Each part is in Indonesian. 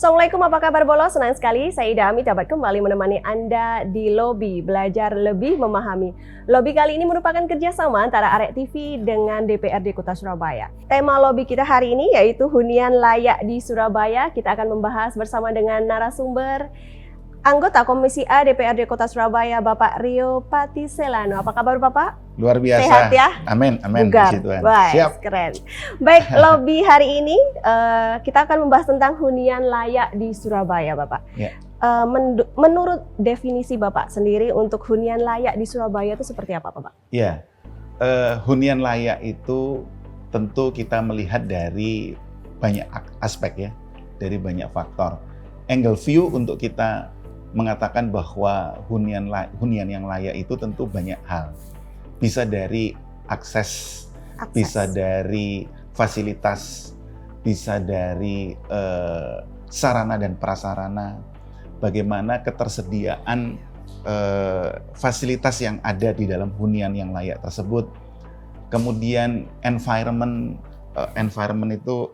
Assalamualaikum, apa kabar Bolo? Senang sekali saya Ida Ami dapat kembali menemani Anda di Lobi Belajar Lebih Memahami. Lobi kali ini merupakan kerjasama antara Arek TV dengan DPRD Kota Surabaya. Tema Lobi kita hari ini yaitu hunian layak di Surabaya. Kita akan membahas bersama dengan narasumber anggota Komisi A DPRD Kota Surabaya, Bapak Rio Patiselano. Apa kabar Bapak? Luar biasa. Sehat ya? Amin, amin. Bugar. Baik, Siap. keren. Baik, Lobi hari ini kita akan membahas tentang hunian layak di Surabaya, Bapak. Ya. Menurut definisi Bapak sendiri untuk hunian layak di Surabaya itu seperti apa, Bapak? Ya, hunian layak itu tentu kita melihat dari banyak aspek ya, dari banyak faktor. Angle view untuk kita mengatakan bahwa hunian yang layak itu tentu banyak hal. Bisa dari akses. Bisa dari fasilitas, bisa dari sarana dan prasarana, bagaimana ketersediaan fasilitas yang ada di dalam hunian yang layak tersebut. Kemudian environment itu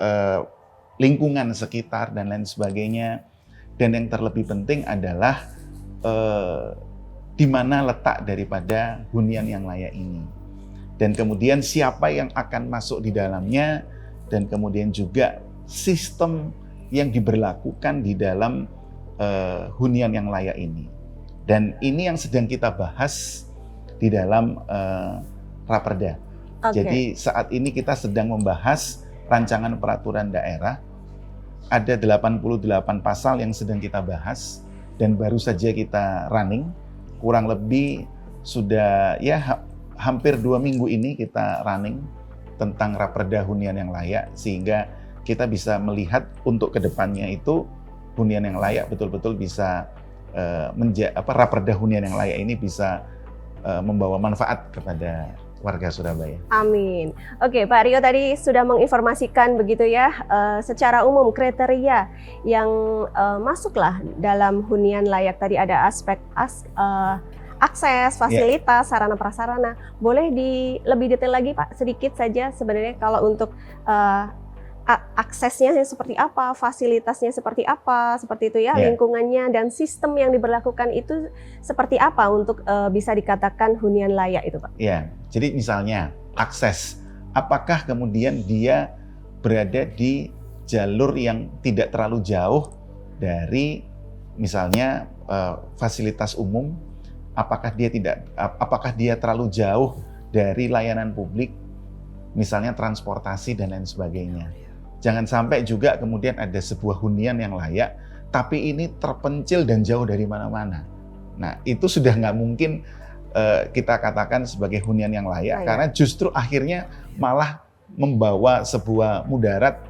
lingkungan sekitar dan lain sebagainya. Dan yang terlebih penting adalah di mana letak daripada hunian yang layak ini. Dan kemudian siapa yang akan masuk di dalamnya, dan kemudian juga sistem yang diberlakukan di dalam hunian yang layak ini. Dan ini yang sedang kita bahas di dalam Raperda. Okay. Jadi saat ini kita sedang membahas rancangan peraturan daerah. Ada 88 pasal yang sedang kita bahas dan baru saja kita running. Kurang lebih sudah ya hampir 2 minggu ini kita running tentang Raperda hunian yang layak, sehingga kita bisa melihat untuk kedepannya itu hunian yang layak betul-betul bisa Raperda hunian yang layak ini bisa membawa manfaat kepada warga Surabaya. Amin. Oke, Pak Rio tadi sudah menginformasikan begitu ya, secara umum kriteria yang masuklah dalam hunian layak. Tadi ada aspek akses, fasilitas, sarana prasarana. Boleh lebih detail lagi Pak, sedikit saja sebenarnya kalau untuk aksesnya seperti apa, fasilitasnya seperti apa, seperti itu ya, lingkungannya dan sistem yang diberlakukan itu seperti apa untuk bisa dikatakan hunian layak itu Pak? Ya, jadi misalnya akses, apakah kemudian dia berada di jalur yang tidak terlalu jauh dari misalnya fasilitas umum, apakah dia terlalu jauh dari layanan publik, misalnya transportasi dan lain sebagainya. Jangan sampai juga kemudian ada sebuah hunian yang layak, tapi ini terpencil dan jauh dari mana-mana. Nah, itu sudah nggak mungkin kita katakan sebagai hunian yang layak, karena justru akhirnya malah membawa sebuah mudarat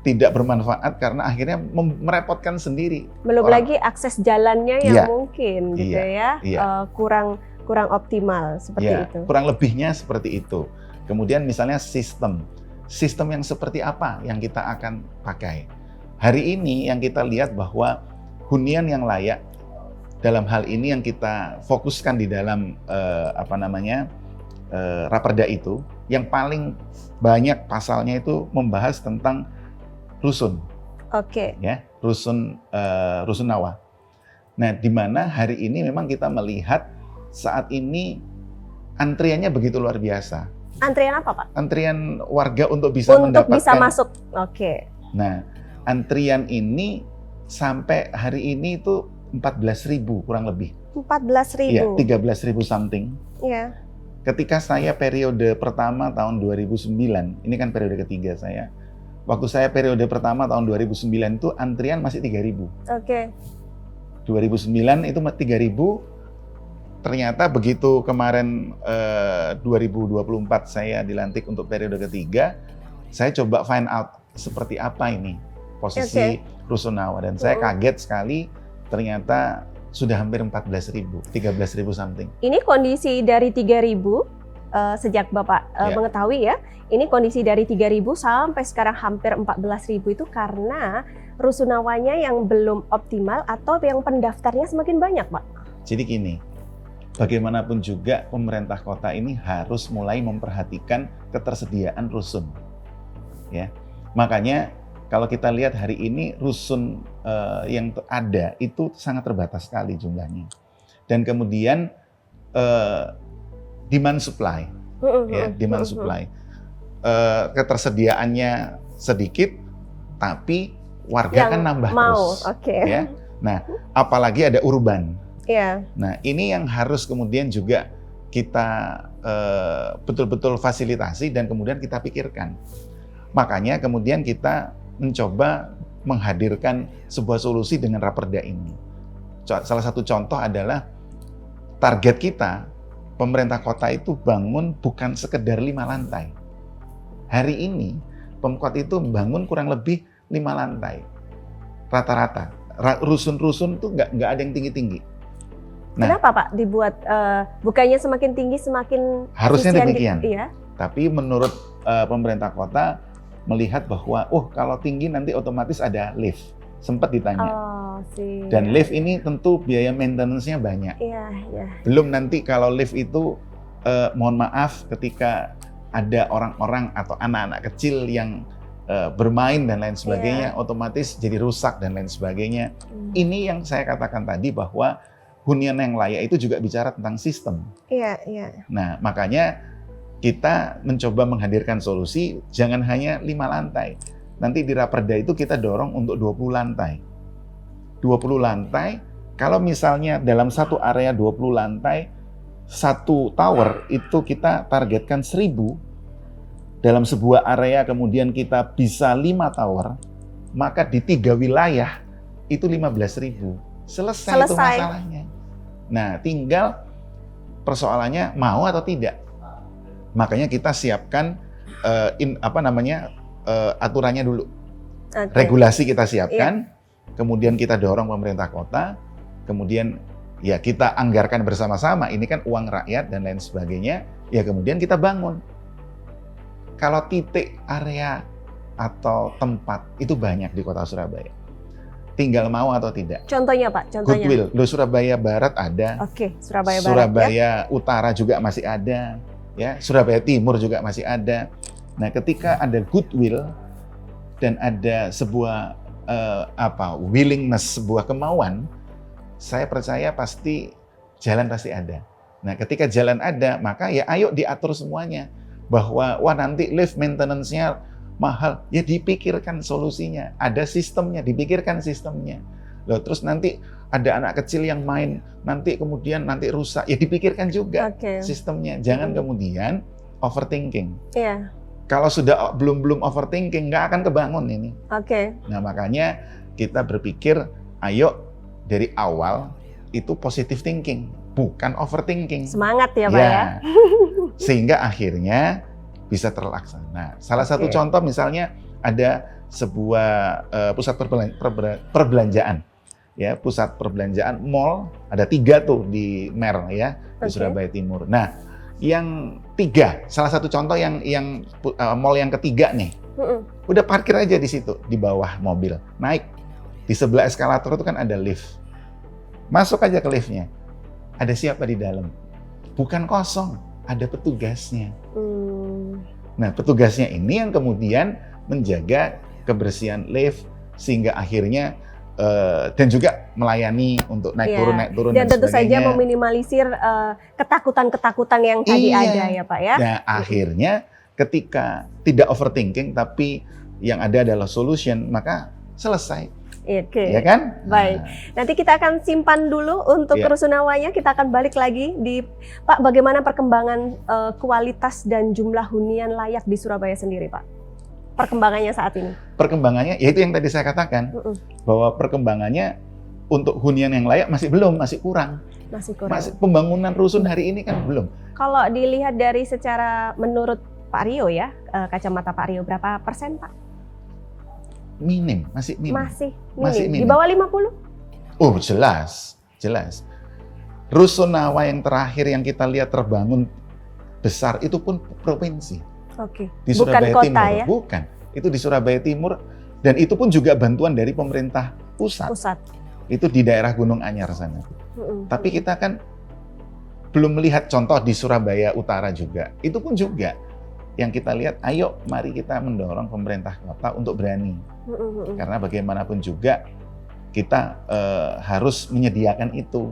tidak bermanfaat karena akhirnya merepotkan sendiri. Belum lagi akses jalannya yang mungkin gitu kurang optimal seperti itu. Kurang lebihnya seperti itu. Kemudian misalnya sistem yang seperti apa yang kita akan pakai. Hari ini yang kita lihat bahwa hunian yang layak dalam hal ini yang kita fokuskan di dalam Raperda itu, yang paling banyak pasalnya itu membahas tentang rusun. Oke. Ya, rusunawa. Nah, di mana hari ini memang kita melihat saat ini antriannya begitu luar biasa. Antrian apa Pak? Antrian warga untuk bisa masuk. Oke. Nah, antrian ini sampai hari ini itu 14.000 kurang lebih. 14.000. Iya, 13.000 something. Iya. Ketika saya periode pertama tahun 2009, ini kan periode ketiga saya. Waktu saya periode pertama tahun 2009 itu antrian masih 3.000. Oke. 2009 itu 3.000. Ternyata begitu kemarin 2024 saya dilantik untuk periode ketiga, saya coba find out seperti apa ini posisi rusunawa, dan saya kaget sekali ternyata sudah hampir 14.000, 13.000 something. Ini kondisi dari 3.000 sejak Bapak mengetahui ya, ini kondisi dari 3.000 sampai sekarang hampir 14.000 itu karena rusunawanya yang belum optimal atau yang pendaftarnya semakin banyak Pak? Jadi gini, bagaimanapun juga pemerintah kota ini harus mulai memperhatikan ketersediaan rusun. Ya. Makanya kalau kita lihat hari ini rusun yang ada itu sangat terbatas sekali jumlahnya. Dan kemudian demand supply, ya, demand supply. Ketersediaannya sedikit, tapi warga kan nambah terus. Ya. Nah, apalagi ada urban. Nah, ini yang harus kemudian juga kita betul-betul fasilitasi dan kemudian kita pikirkan. Makanya kemudian kita mencoba menghadirkan sebuah solusi dengan Raperda ini. Salah satu contoh adalah target kita, pemerintah kota itu bangun bukan sekedar 5 lantai. Hari ini, Pemkot itu membangun kurang lebih 5 lantai. Rata-rata. Rusun-rusun itu nggak ada yang tinggi-tinggi. Nah, kenapa Pak dibuat, bukannya semakin tinggi semakin harusnya demikian. Iya. Tapi menurut pemerintah kota, melihat bahwa, kalau tinggi nanti otomatis ada lift. Sempat ditanya. Dan lift ini tentu biaya maintenance-nya banyak. Belum nanti kalau lift itu, mohon maaf ketika ada orang-orang atau anak-anak kecil yang bermain dan lain sebagainya, otomatis jadi rusak dan lain sebagainya. Ini yang saya katakan tadi bahwa hunian yang layak itu juga bicara tentang sistem. Nah, makanya kita mencoba menghadirkan solusi, jangan hanya 5 lantai. Nanti di Raperda itu kita dorong untuk 20 lantai. 20 lantai, kalau misalnya dalam satu area 20 lantai, satu tower itu kita targetkan 1.000. Dalam sebuah area kemudian kita bisa 5 tower, maka di 3 wilayah itu 15.000. Selesai itu masalahnya. Nah, tinggal persoalannya mau atau tidak. Makanya kita siapkan aturannya dulu. Regulasi kita siapkan, kemudian kita dorong pemerintah kota, kemudian ya kita anggarkan bersama-sama, ini kan uang rakyat dan lain sebagainya, ya kemudian kita bangun. Kalau titik area atau tempat itu banyak di kota Surabaya. Tinggal mau atau tidak. Contohnya Pak, contohnya. Goodwill, Surabaya Barat ada. Surabaya Barat. Surabaya Utara juga masih ada. Ya, Surabaya Timur juga masih ada. Nah, ketika ada goodwill dan ada sebuah willingness, sebuah kemauan, saya percaya pasti jalan pasti ada. Nah, ketika jalan ada, maka ya ayo diatur semuanya. Bahwa nanti lift maintenance-nya mahal, ya dipikirkan solusinya. Ada sistemnya, dipikirkan sistemnya. Loh, terus nanti ada anak kecil yang main, nanti kemudian rusak, ya dipikirkan juga sistemnya. Jangan kemudian overthinking. Kalau sudah belum overthinking, nggak akan kebangun ini. Nah, makanya kita berpikir, ayo dari awal itu positive thinking, bukan overthinking. Semangat ya Pak ya. Sehingga akhirnya bisa terlaksana. Salah satu contoh misalnya ada sebuah pusat perbelanjaan. Ya, pusat perbelanjaan mall, ada 3 tuh di Mer ya, di Surabaya Timur. Nah, yang 3, salah satu contoh yang mall yang ketiga nih, udah parkir aja di situ, di bawah mobil, naik. Di sebelah eskalator itu kan ada lift. Masuk aja ke liftnya, ada siapa di dalam? Bukan kosong, ada petugasnya. Nah, petugasnya ini yang kemudian menjaga kebersihan lift, sehingga akhirnya dan juga melayani untuk naik turun dan tentu saja meminimalisir ketakutan-ketakutan yang tadi ada ya Pak ya. Nah, akhirnya ketika tidak overthinking tapi yang ada adalah solution, maka selesai. Ya kan? Baik. Nanti kita akan simpan dulu untuk Rusunawanya. Kita akan balik lagi di Pak, bagaimana perkembangan kualitas dan jumlah hunian layak di Surabaya sendiri, Pak? Perkembangannya saat ini? Perkembangannya, yaitu yang tadi saya katakan, bahwa perkembangannya untuk hunian yang layak masih kurang. Pembangunan rusun hari ini kan belum. Kalau dilihat dari secara menurut Pak Rio ya, kacamata Pak Rio, berapa persen Pak? Masih minim. Masih minim. Di bawah 50? Oh, jelas. Rusunawa yang terakhir yang kita lihat terbangun besar itu pun provinsi. Di Surabaya bukan kota Timur. ya? Bukan. Itu di Surabaya Timur dan itu pun juga bantuan dari pemerintah pusat. Itu di daerah Gunung Anyar sana. Tapi kita kan belum melihat contoh di Surabaya Utara juga. Itu pun juga yang kita lihat, ayo mari kita mendorong pemerintah kota untuk berani. Karena bagaimanapun juga kita harus menyediakan itu,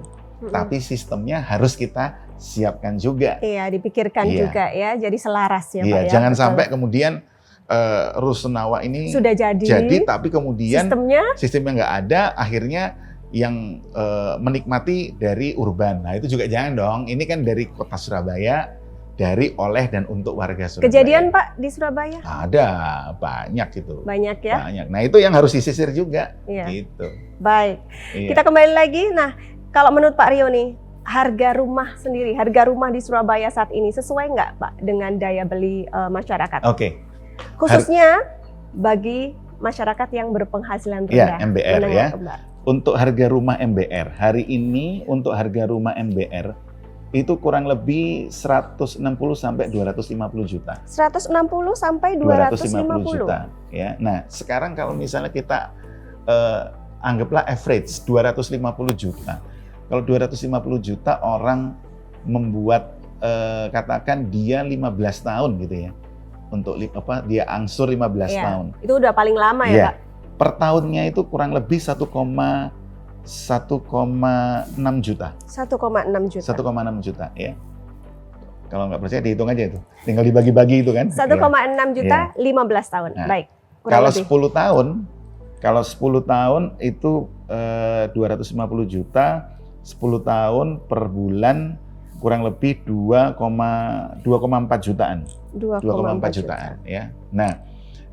tapi sistemnya harus kita siapkan juga. Iya, dipikirkan juga ya, jadi selaras ya Pak ya. Jangan sampai kemudian Rusunawa ini sudah jadi tapi kemudian sistemnya nggak ada, akhirnya yang menikmati dari urban. Nah itu juga jangan dong, ini kan dari kota Surabaya, dari, oleh, dan untuk warga Surabaya. Kejadian Pak di Surabaya? Ada, banyak itu. Banyak ya? Banyak. Nah itu yang harus disisir juga. Gitu. Baik, kita kembali lagi. Nah kalau menurut Pak Rio nih, harga rumah sendiri, harga rumah di Surabaya saat ini sesuai nggak Pak dengan daya beli masyarakat? Oke. Khususnya bagi masyarakat yang berpenghasilan rendah. MBR ya. Untuk harga rumah MBR, hari ini untuk harga rumah MBR itu kurang lebih 160 sampai 250 juta. 160 sampai 250 juta ya. Nah, sekarang kalau misalnya kita anggaplah average 250 juta. Kalau 250 juta orang membuat katakan dia 15 tahun gitu ya. Untuk dia angsur 15 tahun. Itu udah paling lama ya, Pak? Per tahunnya itu kurang lebih 1,6 juta. 1,6 juta. 1,6 juta ya. Kalau nggak percaya dihitung aja itu. Tinggal dibagi-bagi itu kan. 1,6 juta 15 tahun. Nah, baik. Kalau 10 tahun, kalau 10 tahun itu 250 juta, 10 tahun per bulan kurang lebih 2,4 jutaan. 2,4 jutaan ya. Nah,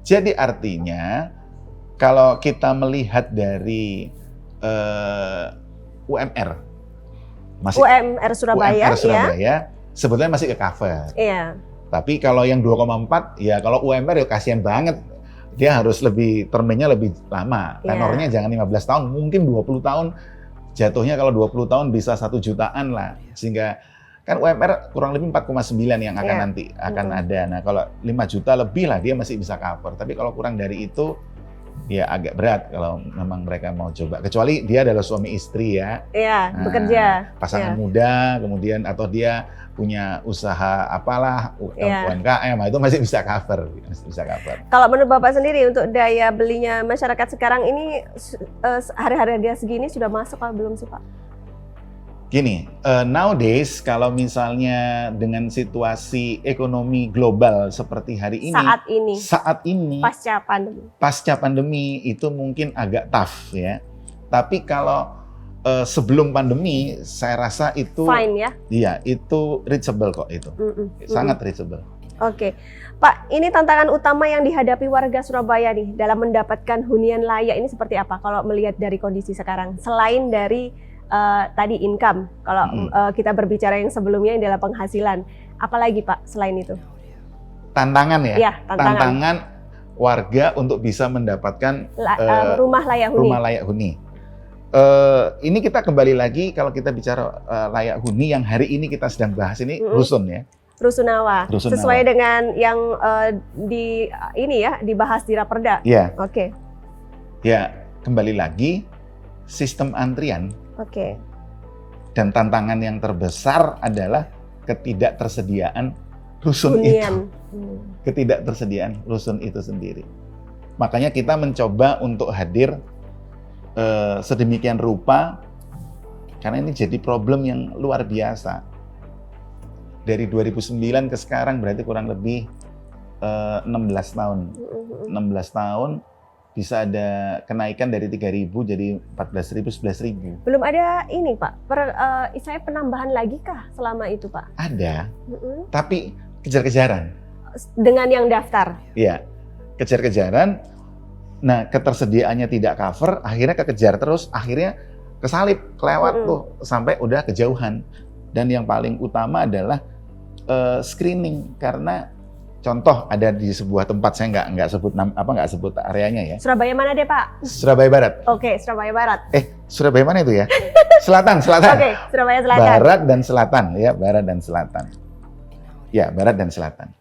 jadi artinya kalau kita melihat dari UMR Surabaya, ya, sebetulnya masih ke cover. Iya. Tapi kalau yang 2,4 ya kalau UMR ya kasihan banget. Dia harus lebih termenya lebih lama. Tenornya jangan 15 tahun, mungkin 20 tahun. Jatuhnya kalau 20 tahun bisa 1 jutaan lah. Sehingga kan UMR kurang lebih 4,9 yang akan nanti ada. Nah, kalau 5 juta lebih lah dia masih bisa cover. Tapi kalau kurang dari itu ya agak berat kalau memang mereka mau coba. Kecuali dia adalah suami istri ya. Iya, bekerja. Pasangan muda, kemudian atau dia punya usaha apalah, UMKM, itu masih bisa cover. Kalau menurut Bapak sendiri untuk daya belinya masyarakat sekarang ini harga segini sudah masuk atau belum sih Pak? Gini, nowadays kalau misalnya dengan situasi ekonomi global seperti hari ini, saat ini pasca pandemi itu mungkin agak tough ya. Tapi kalau sebelum pandemi, saya rasa itu fine ya. Iya, itu reachable kok itu, sangat reachable. Oke, Pak, ini tantangan utama yang dihadapi warga Surabaya nih dalam mendapatkan hunian layak ini seperti apa? Kalau melihat dari kondisi sekarang, selain dari tadi income, kalau kita berbicara yang sebelumnya yang adalah penghasilan, apalagi Pak selain itu? Tantangan ya? Iya, tantangan warga untuk bisa mendapatkan rumah layak huni. Ini kita kembali lagi kalau kita bicara layak huni yang hari ini kita sedang bahas ini rusun ya. Rusunawa. Sesuai dengan yang dibahas di Raperda. Iya. Oke. Ya, kembali lagi sistem antrian. Oke. Dan tantangan yang terbesar adalah ketidaktersediaan rusun itu. Ketidaktersediaan rusun itu sendiri. Makanya kita mencoba untuk hadir sedemikian rupa karena ini jadi problem yang luar biasa. Dari 2009 ke sekarang berarti kurang lebih 16 tahun. 16 tahun bisa ada kenaikan dari 3.000 jadi 14.000, 11.000. Belum ada ini Pak, saya penambahan lagi kah selama itu Pak? Ada, tapi kejar-kejaran. Dengan yang daftar? Iya, kejar-kejaran. Nah, ketersediaannya tidak cover, akhirnya kekejar terus, akhirnya kesalip, kelewat tuh sampai udah kejauhan. Dan yang paling utama adalah screening, karena contoh ada di sebuah tempat, saya nggak sebut areanya ya. Surabaya mana deh Pak? Surabaya Barat. Oke, Surabaya Barat. Surabaya mana itu ya? Selatan. Oke, Surabaya Selatan. Barat dan Selatan ya, Barat dan Selatan. Ya, Barat dan Selatan.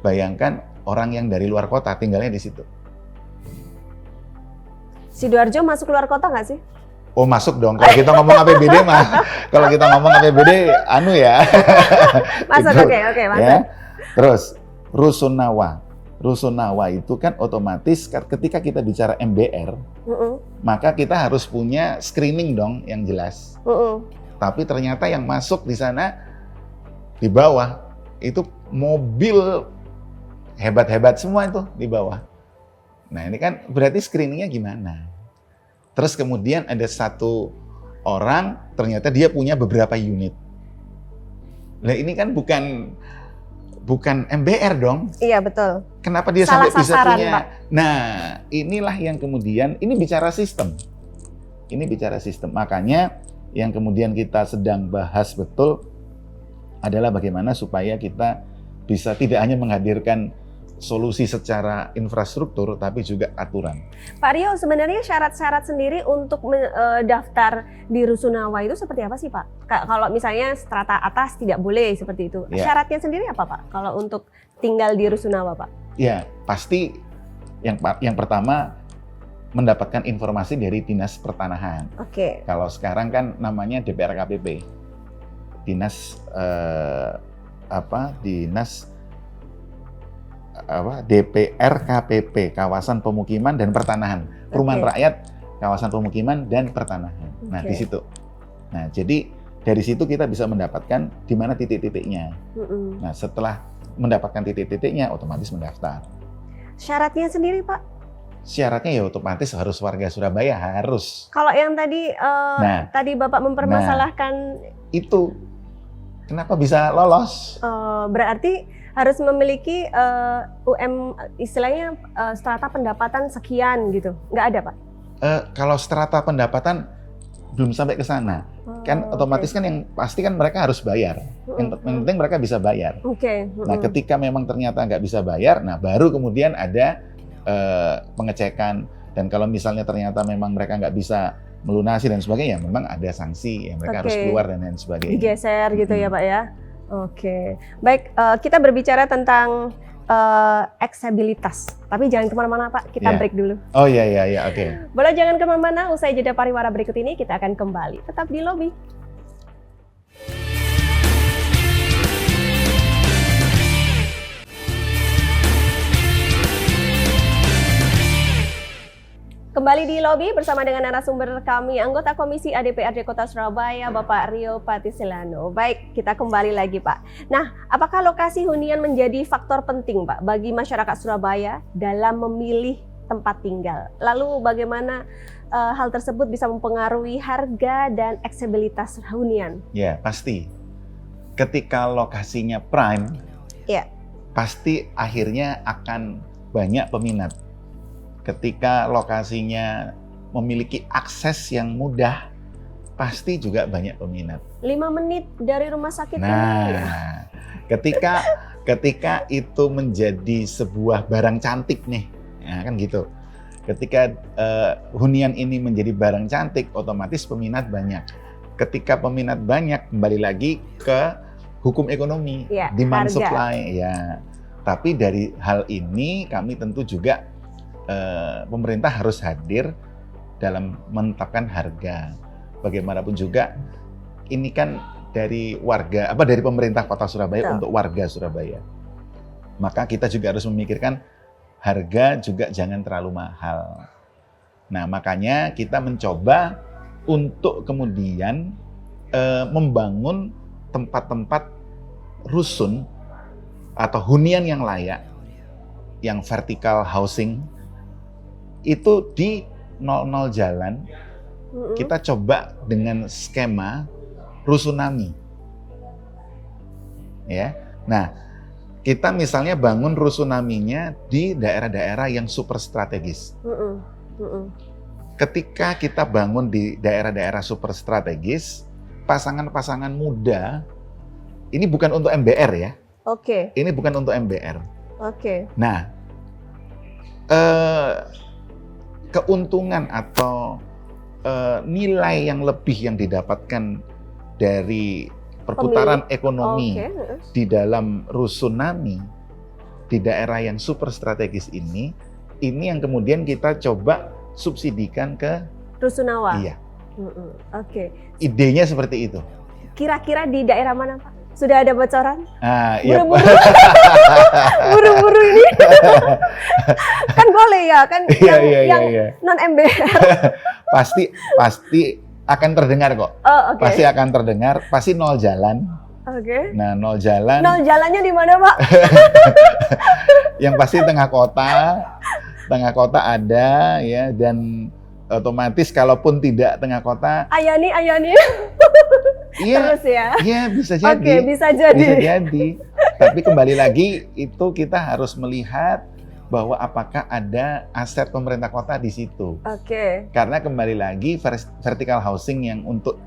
Bayangkan orang yang dari luar kota tinggalnya di situ. Sidoarjo masuk luar kota nggak sih? Oh masuk dong, kalau kita ngomong APBD mah, kalau kita ngomong APBD, anu ya. Masuk, oke, masuk. Ya. Terus, Rusunawa. rusunawa itu kan otomatis ketika kita bicara MBR, maka kita harus punya screening dong yang jelas. Tapi ternyata yang masuk di sana di bawah itu mobil hebat-hebat semua itu di bawah. Nah ini kan berarti screeningnya gimana? Terus kemudian ada satu orang ternyata dia punya beberapa unit. Nah ini kan bukan MBR dong. Iya betul. Kenapa dia Salah sampai bisa sasaran, punya? Pak. Nah inilah yang kemudian ini bicara sistem. Ini bicara sistem. Makanya yang kemudian kita sedang bahas betul adalah bagaimana supaya kita bisa tidak hanya menghadirkan solusi secara infrastruktur, tapi juga aturan. Pak Rio, sebenarnya syarat-syarat sendiri untuk daftar di Rusunawa itu seperti apa sih Pak? Kalau misalnya strata atas tidak boleh seperti itu. Ya. Syaratnya sendiri apa Pak? Kalau untuk tinggal di Rusunawa Pak? Ya, pasti yang pertama mendapatkan informasi dari Dinas Pertanahan. Oke. Kalau sekarang kan namanya DPRKPP. Dinas DPRKPP, Kawasan Pemukiman dan Pertanahan. Perumahan Rakyat, Kawasan Pemukiman dan Pertanahan. Nah, di situ. Nah, jadi dari situ kita bisa mendapatkan di mana titik-titiknya. Nah, setelah mendapatkan titik-titiknya, otomatis mendaftar. Syaratnya sendiri Pak? Syaratnya ya otomatis harus warga Surabaya, harus. Kalau yang tadi tadi Bapak mempermasalahkan itu kenapa bisa lolos? Berarti harus memiliki istilahnya strata pendapatan sekian gitu, nggak ada Pak? Kalau strata pendapatan belum sampai ke sana, kan otomatis kan yang pasti kan mereka harus bayar. Yang penting mereka bisa bayar. Nah ketika memang ternyata nggak bisa bayar, nah baru kemudian ada pengecekan, dan kalau misalnya ternyata memang mereka nggak bisa melunasi dan sebagainya, memang ada sanksi, ya mereka harus keluar dan lain sebagainya. Digeser gitu ya Pak ya? Oke, baik, kita berbicara tentang aksesibilitas, tapi jangan kemana-mana Pak, kita break dulu. Oh iya, oke. Boleh jangan kemana-mana, usai jeda pariwara berikut ini kita akan kembali, tetap di Lobi. Kembali di Lobi bersama dengan narasumber kami, anggota Komisi A DPRD Kota Surabaya, Bapak Rio Patisilano. Baik, kita kembali lagi Pak. Nah, apakah lokasi hunian menjadi faktor penting Pak bagi masyarakat Surabaya dalam memilih tempat tinggal? Lalu bagaimana hal tersebut bisa mempengaruhi harga dan aksesibilitas hunian? Ya, pasti. Ketika lokasinya prime, pasti akhirnya akan banyak peminat. Ketika lokasinya memiliki akses yang mudah, pasti juga banyak peminat. 5 menit dari rumah sakit. Nah, ketika itu menjadi sebuah barang cantik nih, ya kan gitu. Ketika hunian ini menjadi barang cantik, otomatis peminat banyak. Ketika peminat banyak, kembali lagi ke hukum ekonomi, demand supply. Ya, tapi dari hal ini kami tentu juga pemerintah harus hadir dalam menetapkan harga. Bagaimanapun juga ini kan dari dari pemerintah Kota Surabaya untuk warga Surabaya. Maka kita juga harus memikirkan harga juga jangan terlalu mahal. Nah, makanya kita mencoba untuk kemudian membangun tempat-tempat rusun atau hunian yang layak, yang vertical housing, itu di 00 jalan kita coba dengan skema rusunami. Ya. Nah, kita misalnya bangun rusunaminya di daerah-daerah yang super strategis. Ketika kita bangun di daerah-daerah super strategis, pasangan-pasangan muda, ini bukan untuk MBR ya. Oke. Ini bukan untuk MBR. Oke. Nah, keuntungan atau nilai yang lebih yang didapatkan dari perputaran ekonomi di dalam rusunami di daerah yang super strategis ini yang kemudian kita coba subsidikan ke Rusunawa. Iya. Oke. Idenya seperti itu. Kira-kira di daerah mana Pak? Sudah ada bocoran? Iya. Buru-buru, buru-buru ini. Kan boleh ya, kan yang non MBR. Pasti akan terdengar kok. Oh, oke. Pasti akan terdengar, pasti nol jalan. Oke. Nah, nol jalan. Nol jalannya di mana, Pak? Yang pasti tengah kota ada ya, dan otomatis kalaupun tidak tengah kota, Ayani. iya, Terus ya. iya bisa jadi. Oke, bisa jadi. Bisa jadi. Tapi kembali lagi itu kita harus melihat bahwa apakah ada aset pemerintah kota di situ. Oke. Karena kembali lagi vertical housing yang untuk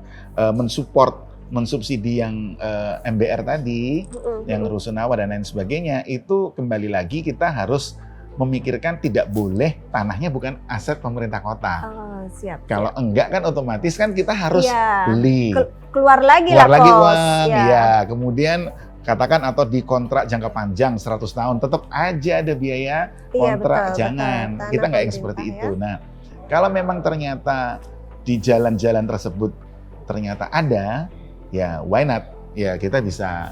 mensubsidi yang MBR tadi, yang rusunawa dan lain sebagainya, itu kembali lagi kita harus memikirkan tidak boleh tanahnya bukan aset pemerintah kota. Oh, siap. Kalau enggak kan otomatis kan kita harus beli. Keluar lagi Keluar lah lagi kos. uang, ya. Kemudian katakan atau di kontrak jangka panjang 100 tahun, tetap aja ada biaya kontrak. Betul, jangan, betul. kita nggak yang seperti Ya. itu. Nah, kalau memang ternyata di jalan-jalan tersebut ternyata ada, ya why not? Ya kita bisa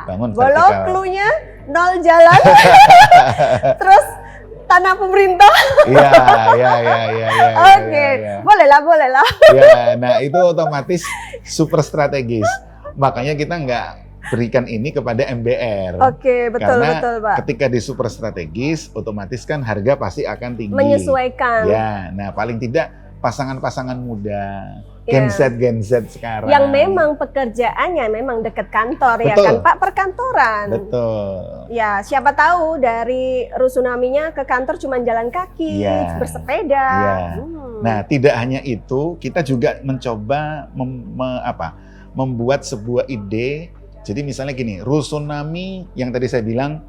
bangun Bolo vertikal. cluenya nol jalan, terus tanah pemerintah. Iya. Oke, boleh lah. Ya, nah itu otomatis super strategis. Makanya kita nggak berikan ini kepada MBR. Oke, betul, Pak. Ketika di super strategis, otomatis kan harga pasti akan tinggi. Menyesuaikan. Ya, nah paling tidak pasangan-pasangan muda, Gen Z sekarang. Yang memang pekerjaannya memang dekat kantor. Betul. Ya kan, Pak, perkantoran. Betul. Ya, siapa tahu dari rusunaminya ke kantor cuma jalan kaki, bersepeda. Ya. Nah, tidak hanya itu, kita juga mencoba membuat sebuah ide. Jadi misalnya gini, rusunami yang tadi saya bilang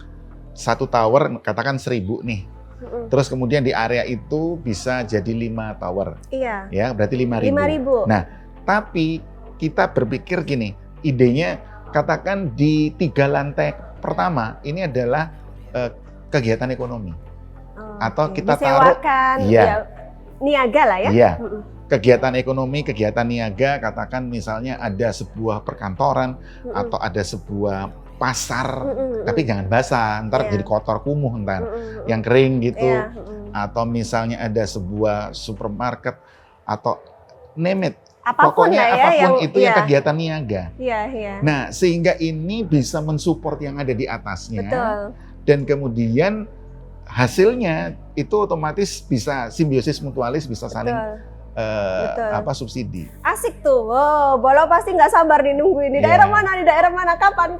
1 tower katakan 1.000 nih. Terus kemudian di area itu bisa jadi 5 tower. Iya. Ya, berarti 5.000. Nah, tapi kita berpikir gini, idenya katakan di 3 lantai pertama ini adalah kegiatan ekonomi. Atau kita taruh niaga lah ya. Iya. Kegiatan ekonomi, kegiatan niaga, katakan misalnya ada sebuah perkantoran atau ada sebuah pasar, tapi jangan basah, ntar jadi kotor kumuh ntar, yang kering gitu. Atau misalnya ada sebuah supermarket atau name it. Apapun Pokoknya ya, apapun itu yang kegiatan niaga. Iya. Nah, sehingga ini bisa mensupport yang ada di atasnya. Betul. Dan kemudian hasilnya itu otomatis bisa simbiosis mutualis, bisa saling subsidi. Asik tuh. Wow, Bolo pasti nggak sabar nih nungguin di daerah mana, kapan.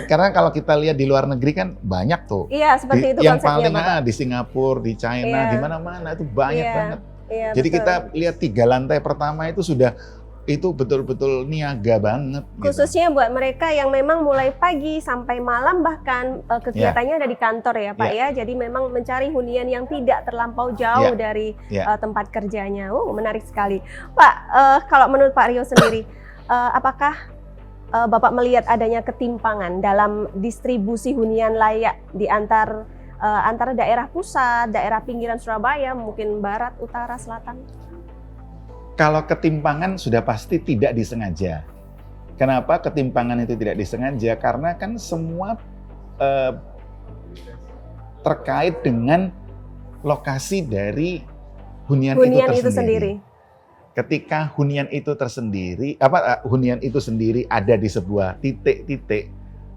Karena kalau kita lihat di luar negeri kan banyak tuh. Iya, seperti itu yang konsepnya, paling di Singapura, di China, di mana-mana itu banyak banget. Iya, jadi kita lihat 3 lantai pertama itu sudah betul-betul niaga banget. Khususnya buat mereka yang memang mulai pagi sampai malam bahkan kegiatannya ada di kantor ya Pak ya. Jadi memang mencari hunian yang tidak terlampau jauh dari tempat kerjanya. Menarik sekali. Pak, kalau menurut Pak Rio sendiri, apakah Bapak melihat adanya ketimpangan dalam distribusi hunian layak di antara daerah pusat, daerah pinggiran Surabaya, mungkin barat, utara, selatan? Kalau ketimpangan sudah pasti tidak disengaja. Kenapa ketimpangan itu tidak disengaja? Karena kan semua terkait dengan lokasi dari hunian itu sendiri. Ketika hunian itu hunian itu sendiri ada di sebuah titik-titik,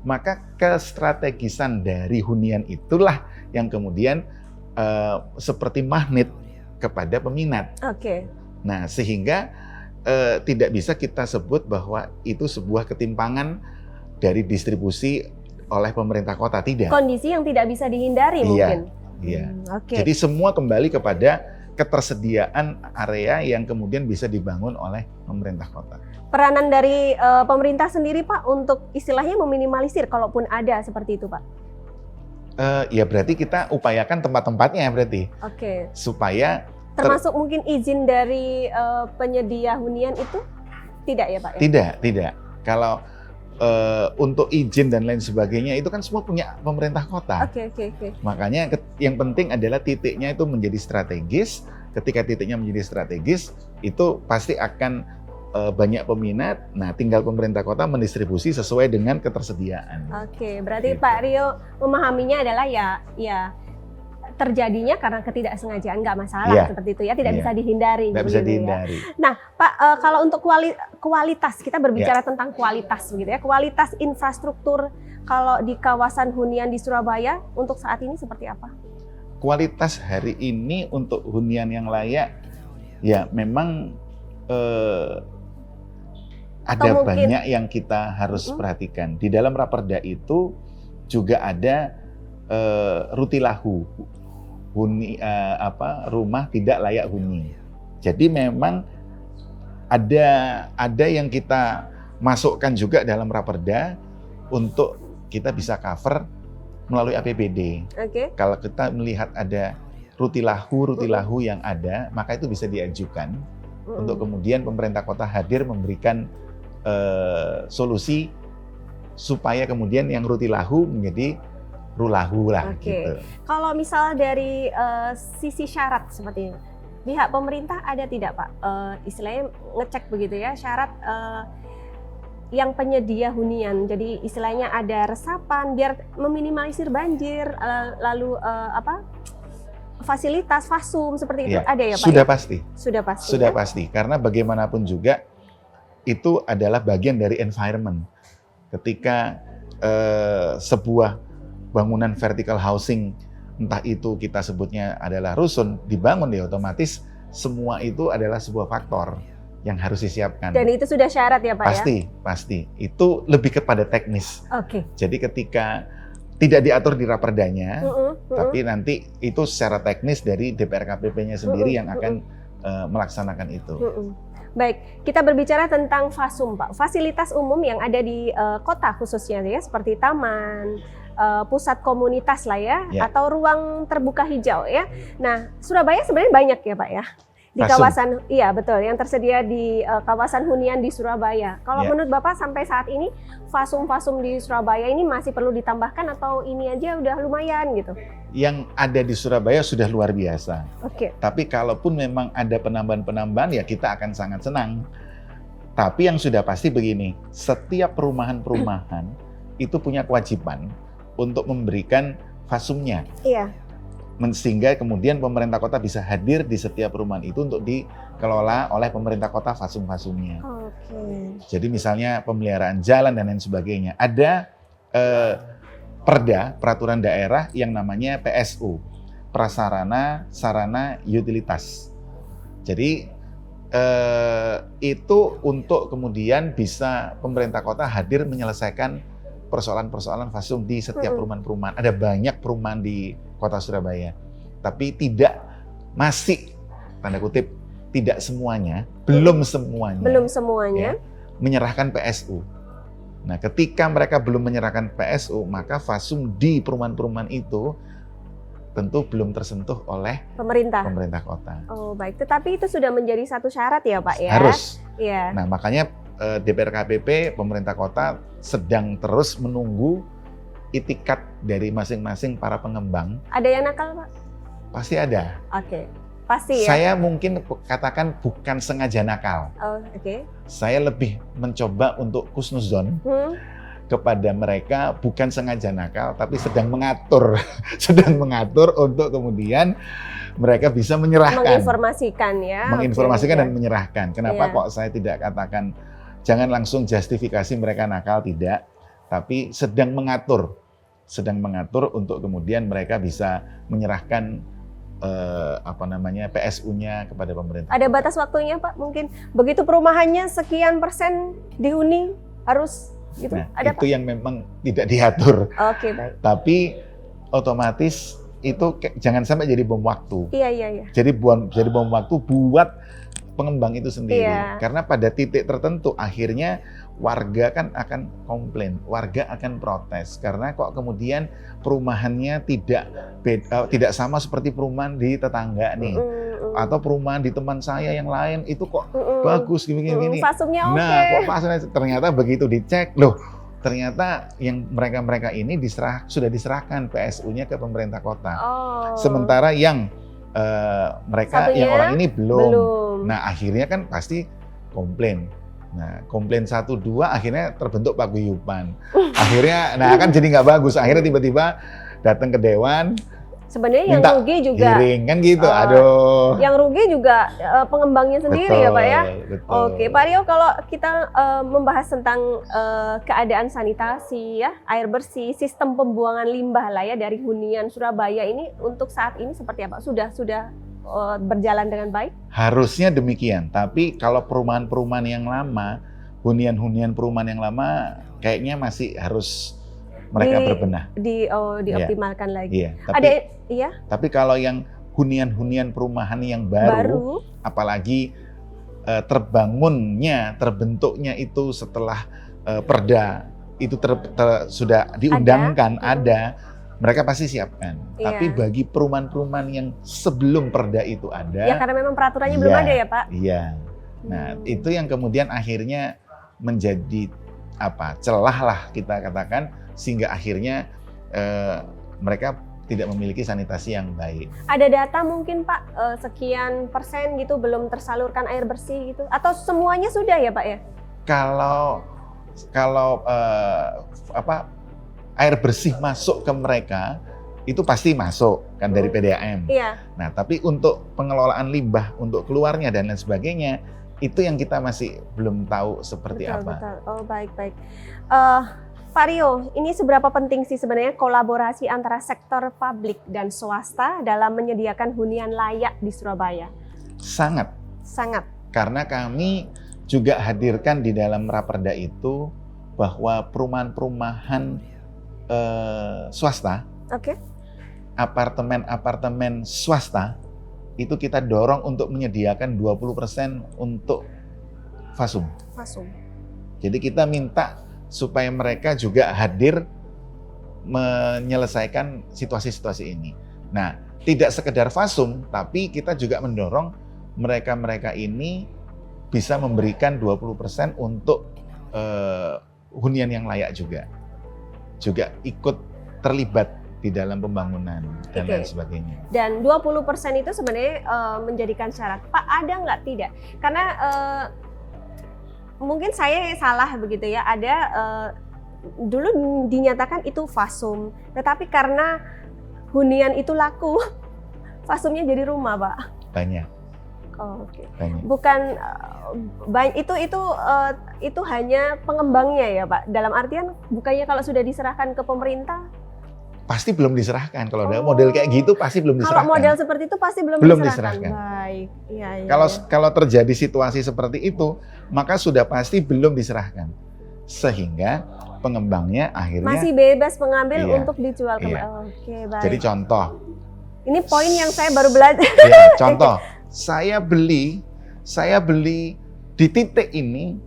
maka kestrategisan dari hunian itulah yang kemudian seperti magnet kepada peminat. Oke. Nah, sehingga tidak bisa kita sebut bahwa itu sebuah ketimpangan dari distribusi oleh pemerintah kota, tidak. Kondisi yang tidak bisa dihindari mungkin. Iya. Jadi semua kembali kepada ketersediaan area yang kemudian bisa dibangun oleh pemerintah kota. Peranan dari pemerintah sendiri Pak untuk istilahnya meminimalisir kalaupun ada seperti itu Pak? Ya berarti kita upayakan tempat-tempatnya berarti. Oke. Supaya termasuk mungkin izin dari penyedia hunian itu tidak ya Pak? Ya? Tidak. Kalau untuk izin dan lain sebagainya itu kan semua punya pemerintah kota. Oke. Makanya yang penting adalah titiknya itu menjadi strategis. Ketika titiknya menjadi strategis, itu pasti akan banyak peminat, nah tinggal pemerintah kota mendistribusi sesuai dengan ketersediaan. Oke, berarti Gitu. Pak Rio memahaminya adalah ya terjadinya karena ketidaksengajaan, nggak masalah Iya. seperti itu ya, tidak Iya. bisa dihindari. Nggak bisa begitu ya. dihindari. Nah, Pak, kalau untuk kualitas, kita berbicara tentang kualitas begitu ya. Kualitas infrastruktur kalau di kawasan hunian di Surabaya untuk saat ini seperti apa? Kualitas hari ini untuk hunian yang layak, ya memang ada Atau mungkin- banyak yang kita harus perhatikan. Di dalam Raperda itu juga ada rutilahu, rumah tidak layak huni. Jadi memang ada yang kita masukkan juga dalam Raperda untuk kita bisa cover melalui APBD. Oke. Kalau kita melihat ada rutilahu yang ada, maka itu bisa diajukan untuk kemudian pemerintah kota hadir memberikan solusi supaya kemudian yang rutilahu menjadi rulahu lah. Oke. Gitu. Kalau misal dari sisi syarat seperti ini, pihak pemerintah ada tidak Pak? Istilahnya ngecek begitu ya, syarat yang penyedia hunian. Jadi istilahnya ada resapan biar meminimalisir banjir, lalu fasilitas fasum seperti itu Ya, ada ya Pak? sudah ya? pasti. Sudah pasti. Sudah ya? pasti. Karena bagaimanapun juga itu adalah bagian dari environment. Ketika sebuah bangunan vertical housing, entah itu kita sebutnya adalah rusun, dibangun ya otomatis semua itu adalah sebuah faktor yang harus disiapkan. Dan itu sudah syarat ya Pak ya? Pasti. Itu lebih kepada teknis. Oke. Jadi ketika tidak diatur di raperdanya, tapi nanti itu secara teknis dari DPR KPP-nya sendiri yang akan melaksanakan itu. Baik, kita berbicara tentang fasum Pak. Fasilitas umum yang ada di kota khususnya ya, seperti taman, pusat komunitas lah ya, atau ruang terbuka hijau ya. Nah, Surabaya sebenarnya banyak ya Pak ya. Di Fasum. kawasan, iya betul, yang tersedia di kawasan hunian di Surabaya. Kalau menurut Bapak sampai saat ini fasum-fasum di Surabaya ini masih perlu ditambahkan atau ini aja udah lumayan gitu? Yang ada di Surabaya sudah luar biasa. Oke. Tapi kalaupun memang ada penambahan-penambahan ya kita akan sangat senang. Tapi yang sudah pasti begini, setiap perumahan-perumahan itu punya kewajiban untuk memberikan fasumnya. Iya. Sehingga kemudian pemerintah kota bisa hadir di setiap perumahan itu untuk dikelola oleh pemerintah kota fasum-fasumnya. Oke. Jadi misalnya pemeliharaan jalan dan lain sebagainya. Ada peraturan daerah yang namanya PSU, Prasarana Sarana Utilitas. Jadi itu untuk kemudian bisa pemerintah kota hadir menyelesaikan persoalan-persoalan fasum di setiap perumahan-perumahan. Ada banyak perumahan di kota Surabaya, tapi masih tanda kutip tidak semuanya, belum semuanya menyerahkan PSU. Nah, ketika mereka belum menyerahkan PSU, maka fasum di perumahan-perumahan itu tentu belum tersentuh oleh pemerintah kota. Oh baik, tetapi itu sudah menjadi satu syarat ya Pak ya? Harus. Iya. Nah, makanya DPR KPP, pemerintah kota sedang terus menunggu itikat dari masing-masing para pengembang. Ada yang nakal Pak? Pasti ada. Oke, pasti ya? Saya mungkin katakan bukan sengaja nakal. Oh, oke. Saya lebih mencoba untuk kusnuzon kepada mereka, bukan sengaja nakal, tapi sedang mengatur untuk kemudian mereka bisa menyerahkan. Menginformasikan ya? Menginformasikan dan menyerahkan. Kenapa Iya. kok saya tidak katakan, jangan langsung justifikasi mereka nakal, tidak. Tapi sedang mengatur untuk kemudian mereka bisa menyerahkan PSU-nya kepada pemerintah. Ada batas waktunya Pak? Mungkin begitu perumahannya sekian persen dihuni harus gitu? Nah, ada itu Pak? yang memang tidak diatur. Oke, baik. Tapi otomatis itu jangan sampai jadi bom waktu. Iya. Jadi bom waktu buat pengembang itu sendiri. Iya. Karena pada titik tertentu akhirnya warga kan akan komplain, warga akan protes karena kok kemudian perumahannya tidak sama seperti perumahan di tetangga nih. Atau perumahan di teman saya yang lain itu kok bagus gini. Fasumnya oke. Nah, kok fasumnya ternyata begitu dicek, loh ternyata yang mereka ini sudah diserahkan PSU-nya ke pemerintah kota. Oh. Sementara yang mereka Satunya yang orang ini belum. belum. Nah, akhirnya kan pasti komplain. Nah, komplain 1, 2 akhirnya terbentuk paguyuban. Akhirnya, nah kan jadi nggak bagus. Akhirnya tiba-tiba datang ke dewan, Sebenarnya yang minta rugi juga hearing kan gitu. Oh, Aduh. yang rugi juga pengembangnya sendiri ya Pak ya. Betul. Oke, Pak Rio, kalau kita membahas tentang keadaan sanitasi ya, air bersih, sistem pembuangan limbah lah ya dari hunian Surabaya ini untuk saat ini seperti apa? Sudah berjalan dengan baik? Harusnya demikian, tapi kalau perumahan-perumahan yang lama, hunian-hunian perumahan yang lama kayaknya masih harus mereka berbenah. Dioptimalkan lagi. Iya, tapi kalau yang hunian-hunian perumahan yang baru. Apalagi terbentuknya itu setelah perda itu sudah diundangkan, mereka pasti siapkan. Iya. Tapi bagi perumahan-perumahan yang sebelum perda itu ada, ya karena memang peraturannya belum ada ya Pak. Iya. Nah itu yang kemudian akhirnya menjadi celah lah kita katakan, sehingga akhirnya mereka tidak memiliki sanitasi yang baik. Ada data mungkin Pak, sekian persen gitu belum tersalurkan air bersih gitu, atau semuanya sudah ya Pak ya? Kalau air bersih masuk ke mereka itu pasti masuk kan dari PDAM. Iya. Nah tapi untuk pengelolaan limbah, untuk keluarnya dan lain sebagainya, itu yang kita masih belum tahu seperti apa. Betul. Oh baik. Pak Rio, ini seberapa penting sih sebenarnya kolaborasi antara sektor publik dan swasta dalam menyediakan hunian layak di Surabaya? Sangat. Karena kami juga hadirkan di dalam raperda itu bahwa perumahan-perumahan swasta, apartemen-apartemen swasta, itu kita dorong untuk menyediakan 20% untuk fasum. Jadi kita minta supaya mereka juga hadir menyelesaikan situasi-situasi ini. Nah, tidak sekedar fasum, tapi kita juga mendorong mereka-mereka ini bisa memberikan 20% untuk hunian yang layak juga ikut terlibat di dalam pembangunan dan lain sebagainya. Dan 20% itu sebenarnya menjadikan syarat. Pak, ada nggak tidak? Karena mungkin saya salah begitu ya, ada dulu dinyatakan itu fasum, tetapi karena hunian itu laku, fasumnya jadi rumah Pak. Banyak. Banyak. Bukan itu hanya pengembangnya ya Pak. Dalam artian bukannya kalau sudah diserahkan ke pemerintah? Pasti belum diserahkan. Kalau ada model kayak gitu pasti belum diserahkan. Kalau model seperti itu pasti belum diserahkan. Baik. Iya. Kalau terjadi situasi seperti itu, maka sudah pasti belum diserahkan. Sehingga pengembangnya akhirnya masih bebas mengambil untuk dijual kembali. Oke, baik. Jadi contoh. Ini poin yang saya baru belajar. Iya, contoh. Saya beli di titik ini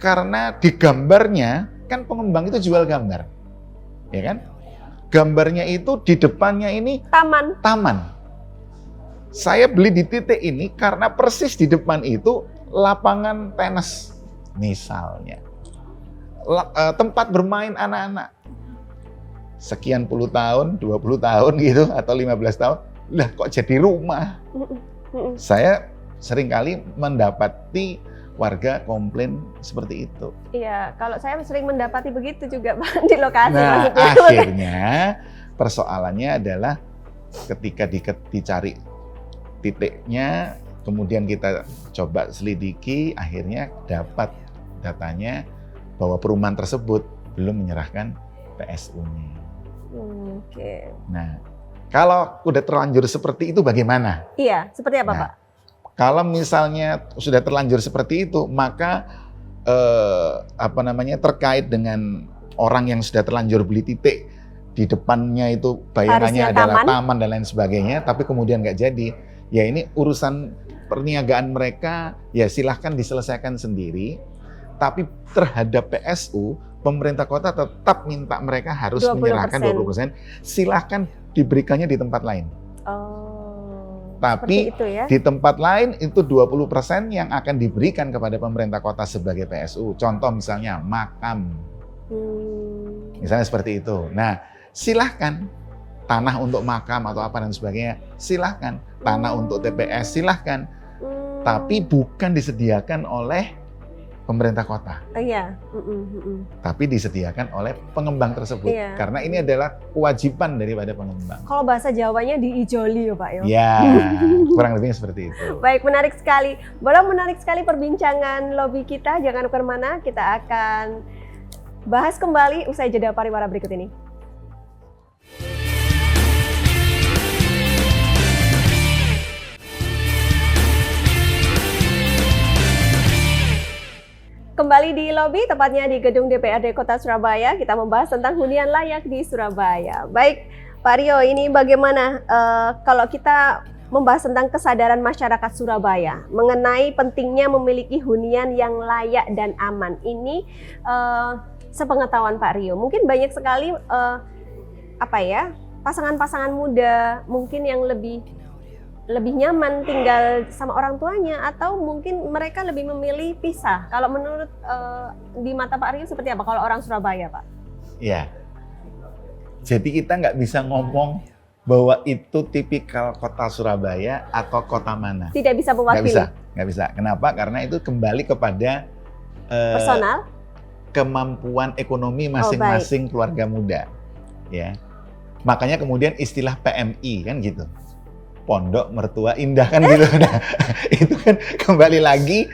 karena di gambarnya kan pengembang itu jual gambar. Ya kan? Gambarnya itu di depannya ini taman. Saya beli di titik ini karena persis di depan itu lapangan tenis misalnya. Tempat bermain anak-anak. Sekian puluh tahun, 20 tahun gitu atau 15 tahun, lah kok jadi rumah. Saya seringkali mendapati warga komplain seperti itu. Iya, kalau saya sering mendapati begitu juga Pak di lokasi. Nah, akhirnya persoalannya adalah ketika dicari titiknya, kemudian kita coba selidiki, akhirnya dapat datanya bahwa perumahan tersebut belum menyerahkan PSU-nya. Nah, kalau udah terlanjur seperti itu bagaimana? Iya, seperti apa Pak? Kalau misalnya sudah terlanjur seperti itu, maka terkait dengan orang yang sudah terlanjur beli titik di depannya itu bayangannya adalah taman dan lain sebagainya, tapi kemudian nggak jadi, ya ini urusan perniagaan mereka, ya silahkan diselesaikan sendiri. Tapi terhadap PSU, pemerintah kota tetap minta mereka harus 20%. Menyerahkan 20%, silahkan diberikannya di tempat lain. Tapi itu ya? Di tempat lain itu 20% yang akan diberikan kepada pemerintah kota sebagai PSU. Contoh misalnya makam. Misalnya seperti itu. Nah, silahkan tanah untuk makam atau apa dan sebagainya, silahkan. Tanah untuk TPS, silahkan. Tapi bukan disediakan oleh pemerintah kota, Iya. tapi disediakan oleh pengembang tersebut. Iya. Karena ini adalah kewajiban daripada pengembang. Kalau bahasa Jawanya diijoli ya Pak ya. Ya, kurang lebihnya seperti itu. Baik, menarik sekali. Boleh menarik sekali perbincangan lobby kita. Jangan kemana-mana, kita akan bahas kembali usai jeda pariwara berikut ini. Kembali di lobi, tepatnya di gedung DPRD Kota Surabaya, kita membahas tentang hunian layak di Surabaya. Baik, Pak Rio, ini bagaimana kalau kita membahas tentang kesadaran masyarakat Surabaya mengenai pentingnya memiliki hunian yang layak dan aman. Ini sepengetahuan Pak Rio, mungkin banyak sekali pasangan-pasangan muda mungkin yang lebih nyaman tinggal sama orang tuanya, atau mungkin mereka lebih memilih pisah. Kalau menurut di mata Pak Rio seperti apa kalau orang Surabaya, Pak? Ya, jadi kita nggak bisa ngomong bahwa itu tipikal kota Surabaya atau kota mana. Tidak bisa mewakili. Nggak bisa. Kenapa? Karena itu kembali kepada personal, kemampuan ekonomi masing-masing keluarga muda. Ya, makanya kemudian istilah PMI kan gitu. Pondok Mertua Indah kan gitu. Nah, itu kan kembali lagi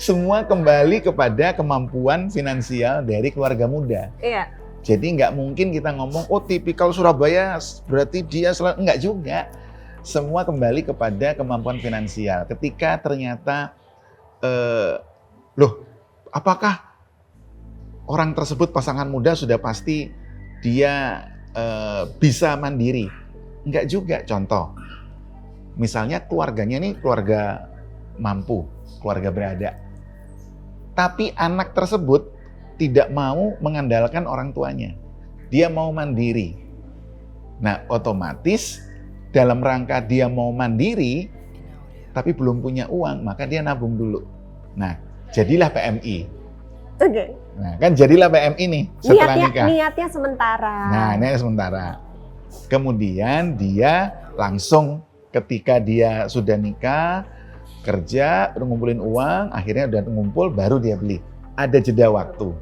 semua kembali kepada kemampuan finansial dari keluarga muda. Iya. Jadi nggak mungkin kita ngomong, oh tipikal Surabaya berarti dia selalu, enggak juga. Semua kembali kepada kemampuan finansial. Ketika ternyata, apakah orang tersebut pasangan muda sudah pasti dia bisa mandiri? Enggak juga, contoh. Misalnya keluarganya ini keluarga mampu, keluarga berada. Tapi anak tersebut tidak mau mengandalkan orang tuanya. Dia mau mandiri. Nah, otomatis dalam rangka dia mau mandiri, tapi belum punya uang, maka dia nabung dulu. Nah, jadilah PMI. Oke. Nah, kan jadilah PMI nih setelah nikah. Niatnya sementara. Nah, niatnya sementara. Kemudian dia langsung ketika dia sudah nikah, kerja, ngumpulin uang, akhirnya udah ngumpul, baru dia beli. Ada jeda waktu.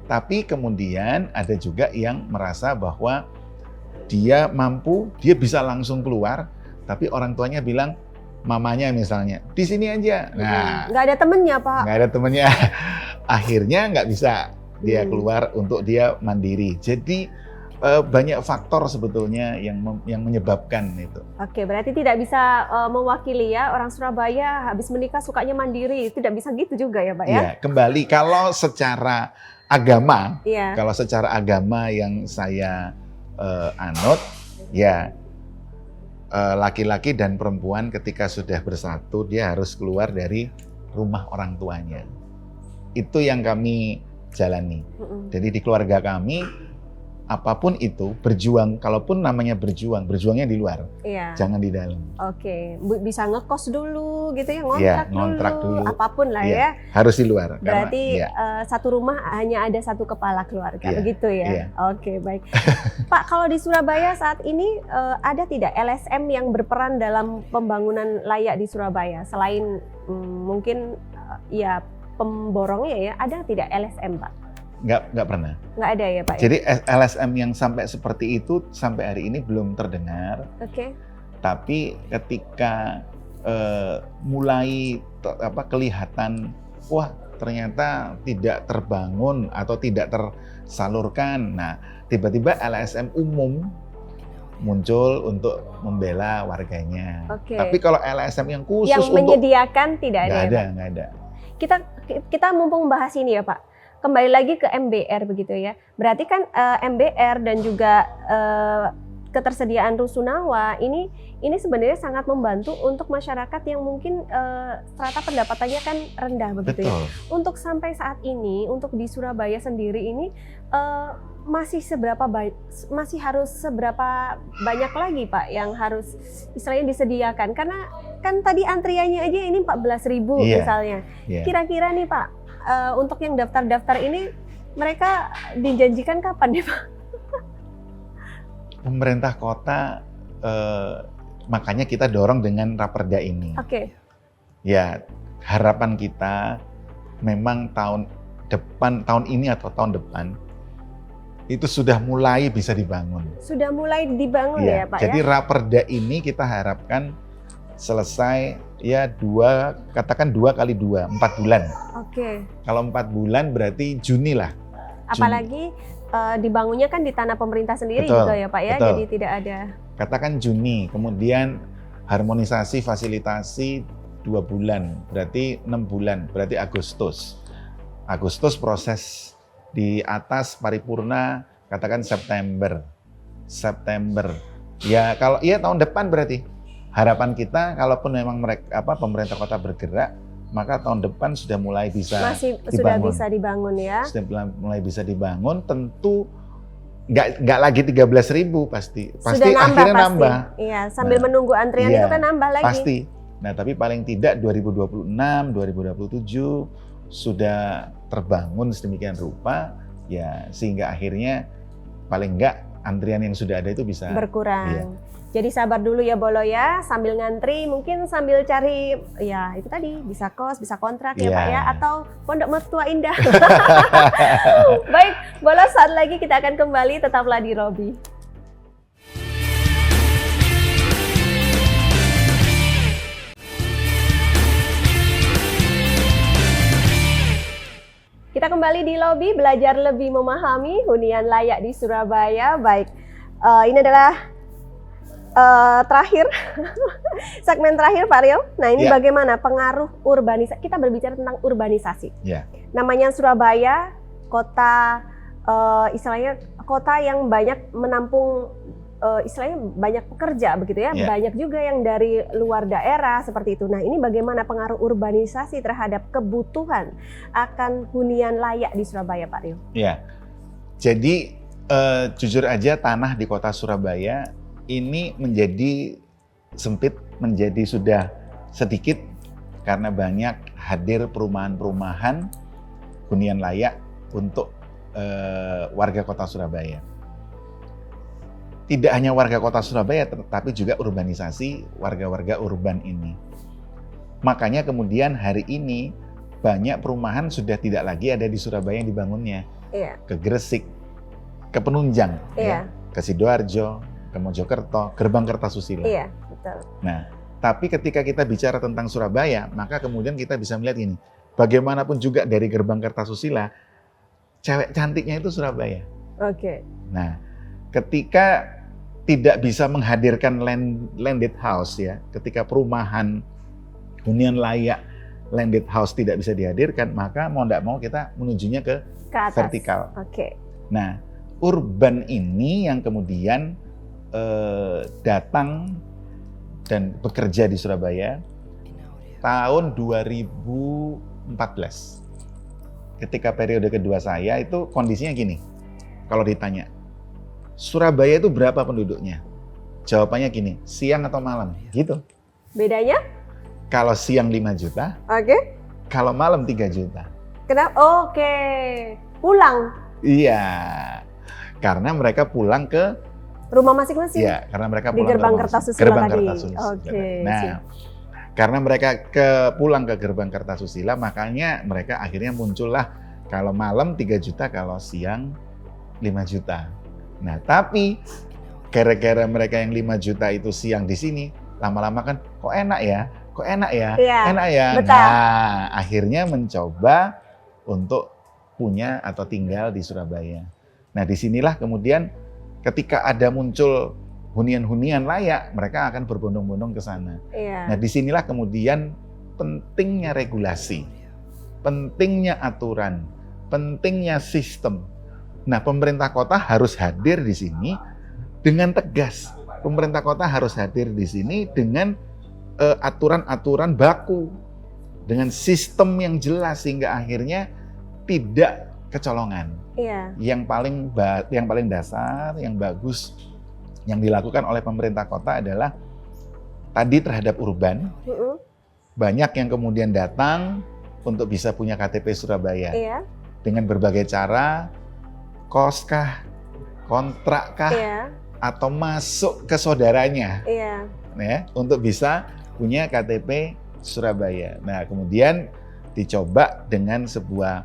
Tapi kemudian ada juga yang merasa bahwa dia mampu, dia bisa langsung keluar, tapi orang tuanya bilang, mamanya misalnya, di sini aja. Nah, nggak ada temennya, Pak. Nggak ada temennya. Akhirnya nggak bisa dia keluar untuk dia mandiri. Jadi banyak faktor sebetulnya yang menyebabkan itu. Oke, berarti tidak bisa mewakili ya orang Surabaya habis menikah sukanya mandiri, tidak bisa gitu juga ya Pak ya? Iya, kembali kalau secara agama, iya. Kalau secara agama yang saya anut, ya laki-laki dan perempuan ketika sudah bersatu dia harus keluar dari rumah orang tuanya. Itu yang kami jalani. Jadi di keluarga kami apapun itu, berjuang, kalaupun namanya berjuangnya di luar, iya. Jangan di dalam. Oke, bisa ngekos dulu gitu ya, ngontrak dulu, apapun lah ya. ya. Harus di luar. Berarti satu rumah hanya ada satu kepala keluarga, begitu ya? Iya. Oke, baik. Pak, kalau di Surabaya saat ini ada tidak LSM yang berperan dalam pembangunan layak di Surabaya? Selain mungkin ya pemborongnya ya, ada tidak LSM Pak? Nggak pernah. Nggak ada ya Pak? Jadi LSM yang sampai seperti itu sampai hari ini belum terdengar. Oke. Tapi ketika mulai kelihatan, wah ternyata tidak terbangun atau tidak tersalurkan. Nah, tiba-tiba LSM umum muncul untuk membela warganya. Oke. Tapi kalau LSM yang khusus yang menyediakan tidak ada. Nggak ada. Kita mumpung bahas ini ya Pak. Kembali lagi ke MBR begitu ya. Berarti kan MBR dan juga ketersediaan rusunawa ini sebenarnya sangat membantu untuk masyarakat yang mungkin strata pendapatannya kan rendah begitu. Betul. Ya. Untuk sampai saat ini, untuk di Surabaya sendiri ini masih harus seberapa banyak lagi Pak yang harus istilahnya disediakan? Karena kan tadi antriannya aja ini 14.000 misalnya. Kira-kira nih Pak, untuk yang daftar-daftar ini mereka dijanjikan kapan nih Pak? Pemerintah kota makanya kita dorong dengan Raperda ini. Oke. Ya, harapan kita memang tahun ini atau tahun depan itu sudah mulai bisa dibangun. Sudah mulai dibangun ya Pak Jadi ya? Raperda ini kita harapkan selesai ya katakan 2 kali 2, 4 bulan. Oke. Kalau 4 bulan berarti Juni lah. Apalagi dibangunnya kan di tanah pemerintah sendiri Betul, juga ya Pak ya, betul. jadi tidak ada. Katakan Juni, kemudian harmonisasi fasilitasi 2 bulan, berarti 6 bulan, berarti Agustus. Agustus proses di atas paripurna, katakan September. Ya kalau iya tahun depan berarti. Harapan kita kalaupun memang pemerintah kota bergerak, maka tahun depan sudah mulai bisa Sudah bisa dibangun ya. Sudah mulai bisa dibangun, tentu nggak lagi 13.000 pasti Sudah akhirnya pasti. nambah. Iya, sambil menunggu antrian itu kan nambah lagi. Pasti. Nah, tapi paling tidak 2026, 2027 sudah terbangun sedemikian rupa ya sehingga akhirnya paling enggak antrian yang sudah ada itu bisa berkurang. Iya. Jadi sabar dulu ya Bolo ya, sambil ngantri mungkin sambil cari ya itu tadi bisa kos, bisa kontrak ya Iya. Pak ya, atau Pondok Mertua Indah. Baik, Bolo saat lagi kita akan kembali, tetaplah di Robi. Kita kembali di Lobi, belajar lebih memahami hunian layak di Surabaya. Baik, ini adalah terakhir, segmen terakhir Pak Rio. Nah ini Ya. bagaimana pengaruh urbanisasi, kita berbicara tentang urbanisasi. Ya. Namanya Surabaya, kota istilahnya kota yang banyak menampung istilahnya banyak pekerja begitu ya, Ya. banyak juga yang dari luar daerah seperti itu. Nah ini bagaimana pengaruh urbanisasi terhadap kebutuhan akan hunian layak di Surabaya Pak Rio? Ya. Jadi jujur aja tanah di kota Surabaya ini menjadi sempit, menjadi sudah sedikit karena banyak hadir perumahan-perumahan hunian layak untuk warga kota Surabaya. Tidak hanya warga kota Surabaya, tetapi juga urbanisasi warga-warga urban ini. Makanya kemudian hari ini banyak perumahan sudah tidak lagi ada di Surabaya yang dibangunnya. Iya. Ke Gresik, ke Penunjang, Iya. ke Sidoarjo, ke Mojokerto, Gerbang Kertasusila. Iya, betul. Nah, tapi ketika kita bicara tentang Surabaya, maka kemudian kita bisa melihat ini. Bagaimanapun juga dari Gerbang Kertasusila, cewek cantiknya itu Surabaya. Oke. Nah, ketika tidak bisa menghadirkan landed house ya, ketika perumahan hunian layak landed house tidak bisa dihadirkan, maka mau tidak mau kita menujunya ke atas. vertikal. Oke. Nah, urban ini yang kemudian datang dan bekerja di Surabaya tahun 2014. Ketika periode kedua saya itu kondisinya gini, kalau ditanya, Surabaya itu berapa penduduknya? Jawabannya gini, siang atau malam, gitu. Bedanya? Kalau siang 5 juta, Oke. kalau malam 3 juta. Kenapa? Oke. Pulang Iya, karena mereka pulang ke rumah masing-masing. Iya, karena mereka Di pulang Gerbang ke Kertasusila Gerbang tadi. Kertasusila. Oke, Nah, siap. karena mereka pulang ke Gerbang Kertasusila, makanya mereka akhirnya muncullah kalau malam 3 juta, kalau siang 5 juta. Nah, tapi gara-gara mereka yang 5 juta itu siang di sini, lama-lama kan kok enak ya? Kok enak ya? Iya, Enak ya? betul. Nah, akhirnya mencoba untuk punya atau tinggal di Surabaya. Nah, disinilah kemudian ketika ada muncul hunian-hunian layak, mereka akan berbondong-bondong ke sana. Iya. Nah, disinilah kemudian pentingnya regulasi, pentingnya aturan, pentingnya sistem. Nah, pemerintah kota harus hadir di sini dengan tegas. Pemerintah kota harus hadir di sini dengan aturan-aturan baku, dengan sistem yang jelas sehingga akhirnya tidak kecolongan. Iya. Yang paling dasar, yang bagus yang dilakukan oleh pemerintah kota adalah tadi terhadap urban. Banyak yang kemudian datang untuk bisa punya KTP Surabaya. Iya. Dengan berbagai cara, kos kah, kontrak kah, Iya. atau masuk ke saudaranya Iya. ya, untuk bisa punya KTP Surabaya. Nah, kemudian dicoba dengan sebuah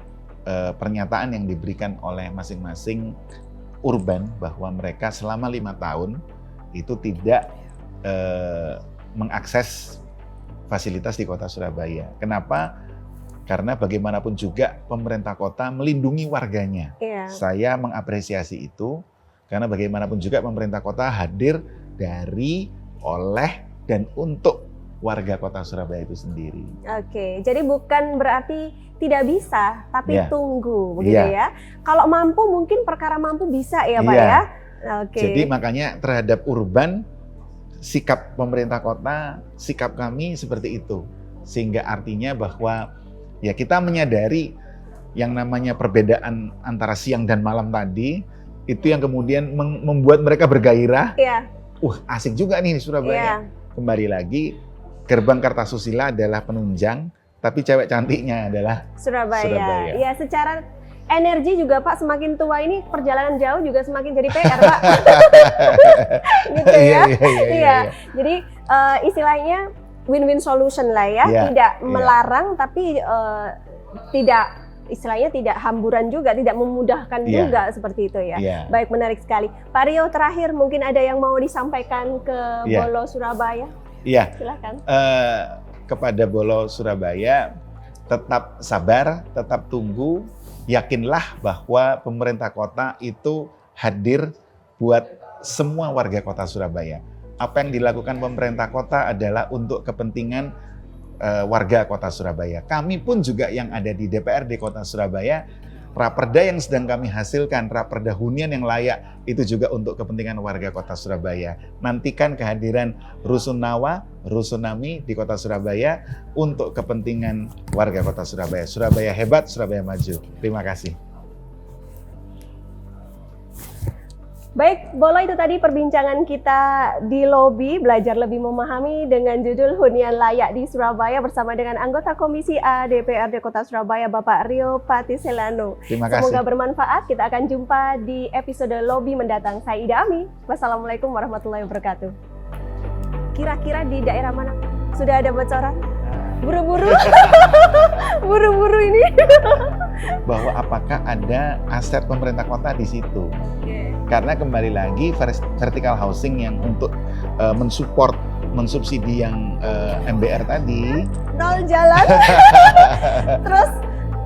pernyataan yang diberikan oleh masing-masing urban bahwa mereka selama 5 tahun itu tidak mengakses fasilitas di kota Surabaya. Kenapa? Karena bagaimanapun juga pemerintah kota melindungi warganya. Iya. Saya mengapresiasi itu karena bagaimanapun juga pemerintah kota hadir dari, oleh, dan untuk warga kota Surabaya itu sendiri. Oke, jadi bukan berarti tidak bisa, tapi Iya. tunggu, begitu Iya. ya. Kalau mampu mungkin perkara mampu bisa ya Pak Iya. ya. Oke. Jadi makanya terhadap urban, sikap pemerintah kota, sikap kami seperti itu. Sehingga artinya bahwa ya kita menyadari yang namanya perbedaan antara siang dan malam tadi, itu yang kemudian membuat mereka bergairah. Iya. Asik juga nih di Surabaya. Iya. Kembali lagi, gerbang Kartasusila adalah penunjang, tapi cewek cantiknya adalah Surabaya. Surabaya. Ya, secara energi juga Pak, semakin tua ini perjalanan jauh juga semakin jadi PR Pak. Gitu ya. Iya. Jadi istilahnya win-win solution lah ya. Iya, Tidak iya. melarang tapi tidak, istilahnya tidak hamburan juga, tidak memudahkan Iya. juga seperti itu ya. Iya. Baik, menarik sekali. Pak Rio, terakhir mungkin ada yang mau disampaikan ke Iya. Bolo Surabaya? Iya. Silakan. Kepada Bolo Surabaya, tetap sabar, tetap tunggu, yakinlah bahwa pemerintah kota itu hadir buat semua warga kota Surabaya. Apa yang dilakukan pemerintah kota adalah untuk kepentingan warga kota Surabaya. Kami pun juga yang ada di DPRD Kota Surabaya, raperda yang sedang kami hasilkan, raperda hunian yang layak, itu juga untuk kepentingan warga kota Surabaya. Nantikan kehadiran Rusunawa, Rusunami di kota Surabaya untuk kepentingan warga kota Surabaya. Surabaya hebat, Surabaya maju. Terima kasih. Baik, Bolo, itu tadi perbincangan kita di lobi belajar lebih memahami dengan judul Hunian Layak di Surabaya bersama dengan anggota Komisi A DPRD Kota Surabaya Bapak Rio Patiselano. Terima kasih. Semoga bermanfaat. Kita akan jumpa di episode lobi mendatang. Saya Ida Ami. Wassalamualaikum warahmatullahi wabarakatuh. Kira-kira di daerah mana sudah ada bocoran? Buru-buru, buru-buru ini. Bahwa apakah ada aset pemerintah kota di situ? Karena kembali lagi vertical housing yang untuk mensupport, mensubsidi yang MBR tadi. Nol jalan, terus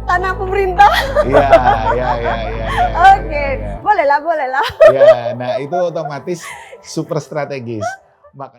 tanah pemerintah. Iya. Oke, bolehlah. Ya, nah itu otomatis super strategis. Makanya